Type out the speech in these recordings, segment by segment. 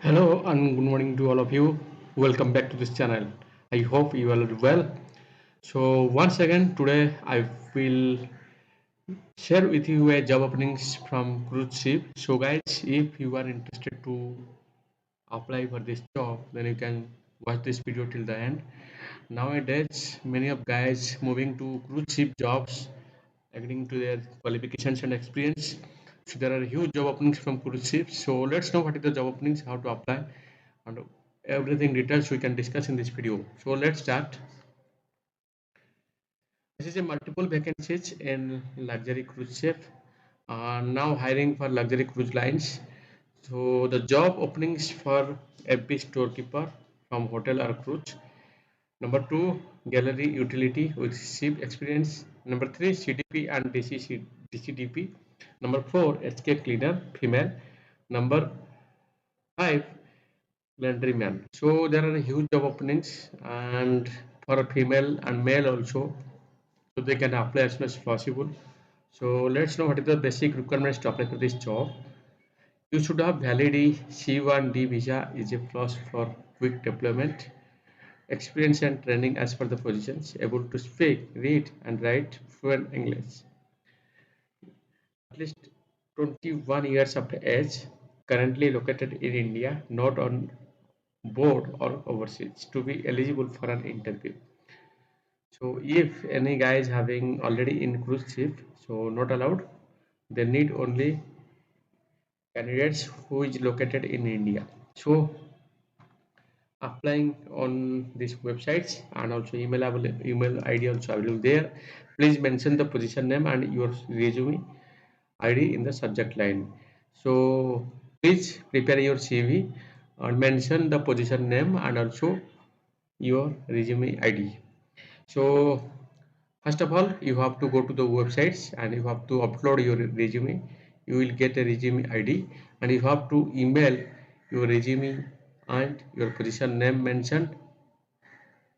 Hello and good morning to all of you. Welcome back to this channel. I hope you all are well. So once again today I will share with you a job openings from cruise ship. So guys, if you are interested to apply for this job, then you can watch this video till the end. Nowadays, many of guys moving to cruise ship jobs according to their qualifications and experience. So there are huge job openings from cruise ships. So let's know what is the job openings, how to apply, and everything details we can discuss in this video. So let's start. This is a multiple vacancies in luxury cruise ship. Now hiring for luxury cruise lines. So the job openings for FB storekeeper from hotel or cruise. Number two, Galley Utility with ship experience. Number three, CDP and DCDP. Number four, HK cleaner female. Number five, Laundryman. So there are huge job openings and for a female and male also. So they can apply as soon as possible. So let's know what is the basic requirements to apply for this job. You should have valid C1D visa is a plus for quick deployment. Experience and training as per the positions. Able to speak, read and write fluent English. At least 21 years of age. Currently located in India, not on board or overseas to be eligible for an interview. So if any guy is having already in cruise ship, so not allowed. They need only candidates who is located in India. So applying on these websites and also email ID also available there. Please mention the position name and your resume ID in the subject line. So please prepare your CV and mention the position name and also your resume ID. So first of all, you have to go to the websites and you have to upload your resume. You will get a resume ID and you have to email your resume and your position name mentioned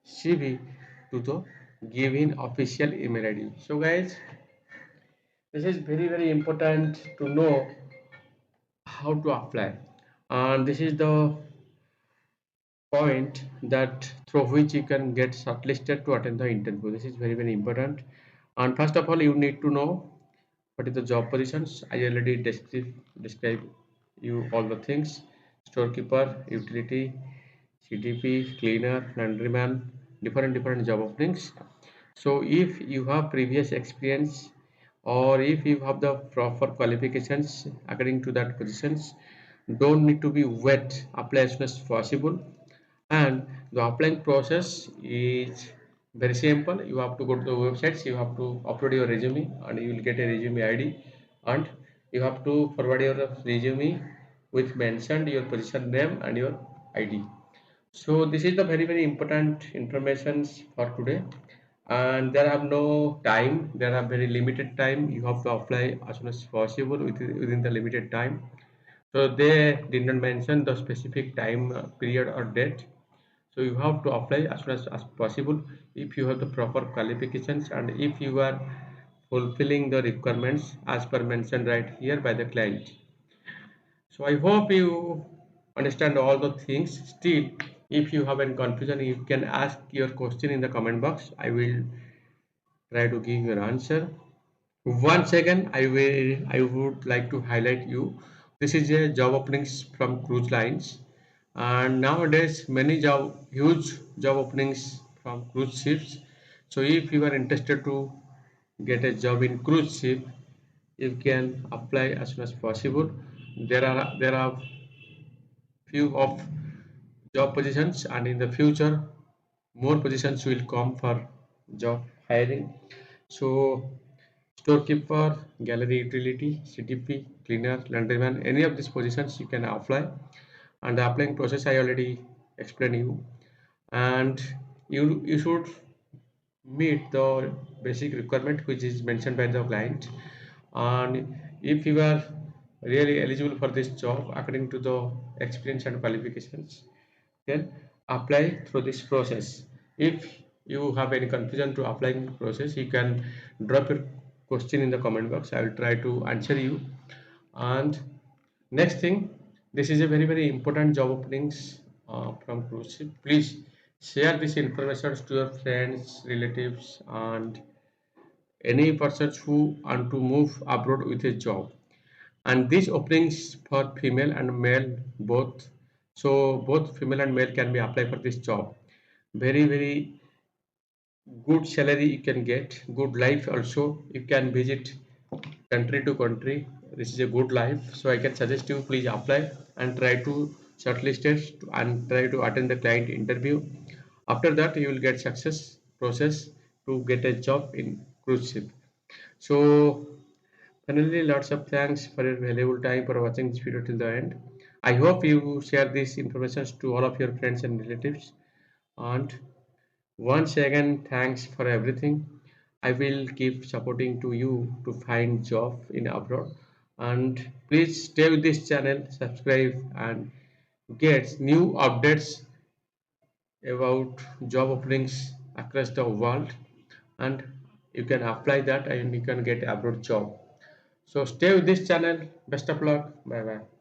CV to the given official email ID. So guys, this is very important to know how to apply, and this is the point that through which you can get shortlisted to attend the interview. This is very important. And first of all, you need to know what is the job positions. I already describe you all the things: storekeeper, utility, CDP, cleaner, laundryman, different job openings. So if you have previous experience or if you have the proper qualifications according to that positions, don't need to be wet, apply as soon as possible. And the applying process is very simple. You have to go to the websites, you have to upload your resume and you will get a resume ID, and you have to forward your resume with mentioned your position name and your ID. So this is the very important informations for today, and there have no time, there are very limited time. You have to apply as soon as possible within the limited time. So they did not mention the specific time period or date. So you have to apply as soon as possible if you have the proper qualifications and if you are fulfilling the requirements as per mentioned right here by the client. So I hope you understand all the things. Still, if you have any confusion, you can ask your question in the comment box. I will try to give you an answer. Once again, I would like to highlight you. This is a job openings from cruise lines, and nowadays many huge job openings from cruise ships. So if you are interested to get a job in cruise ship, you can apply as soon as possible. There are few of job positions, and in the future more positions will come for job hiring. So storekeeper, gallery utility, CDP, cleaner, laundryman, any of these positions you can apply. And the applying process I already explained you. And you should meet the basic requirement which is mentioned by the client. And if you are really eligible for this job according to the experience and qualifications, then apply through this process. If you have any confusion to applying process, you can drop your question in the comment box. I will try to answer you. And next thing, This is a very important job openings from cruise ship. Please share this information to your friends, relatives, and any persons who want to move abroad with a job. And these openings for female and male both. So both female and male can be applied for this job. Very good salary you can get, good life also. You can visit country to country. This is a good life, so I can suggest you please apply and try to shortlist it and try to attend the client interview. After that you will get success process to get a job in cruise ship. So finally, lots of thanks for your valuable time for watching this video till the end. I hope you share this information to all of your friends and relatives. And once again, thanks for everything. I will keep supporting to you to find job in abroad. And please stay with this channel, subscribe and get new updates about job openings across the world. And you can apply that and you can get abroad job. So stay with this channel. Best of luck. Bye bye.